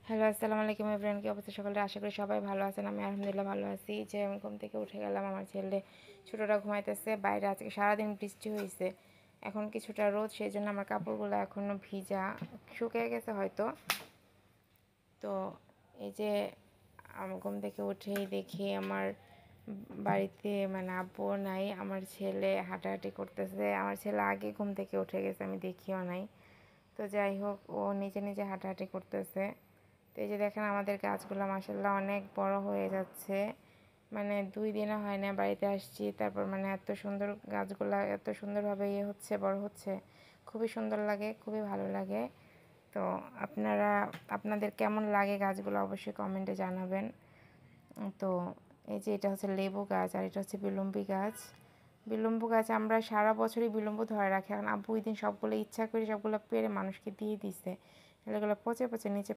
Hello, আসসালামু আলাইকুম everyone. কি অবস্থা সকলের? আশা করি সবাই ভালো আছেন। আমি আলহামদুলিল্লাহ ভালো আছি। যে আমি ঘুম থেকে উঠে গেলাম, আমার ছেলে ছোটোটা ঘুমাইতেছে। বাইরে আজকে সারাদিন বৃষ্টি হয়েছে, এখন কিছুটা রোদ, সেই জন্য আমার কাপড়গুলো এখনও ভিজা, শুকিয়ে গেছে হয়তো। তো এই যে আমি ঘুম থেকে উঠেই দেখি আমার বাড়িতে মানে আব্বু নাই, আমার ছেলে হাঁটাহাঁটি করতেছে। আমার ছেলে আগে ঘুম থেকে উঠে গেছে, আমি দেখিও নাই। তো যাই হোক, ও নিজে নিজে হাঁটাহাঁটি করতেছে। তো এই যে দেখেন আমাদের গাছগুলো মাশাআল্লাহ অনেক বড় হয়ে যাচ্ছে। মানে 2 দিনও হয় না বাড়িতে আসছি, তারপর মানে এত সুন্দর গাছগুলা এত সুন্দরভাবে হচ্ছে, বড় হচ্ছে। খুবই সুন্দর লাগে, খুবই ভালো লাগে। তো আপনাদের কেমন লাগে গাছগুলো অবশ্যই কমেন্টে জানাবেন। তো এই যে এটা হচ্ছে লেবু গাছ, আর এটা হচ্ছে বিলম্বী গাছ। বিলম্বু গাছ আমরা সারা বছরই বিলম্বু ধরে রাখি। এখন আব্বু ওই দিন সবগুলো ইচ্ছা করে সবগুলো পেরে মানুষকে দিয়ে দিছে। এগুলো পচে পচে নিচে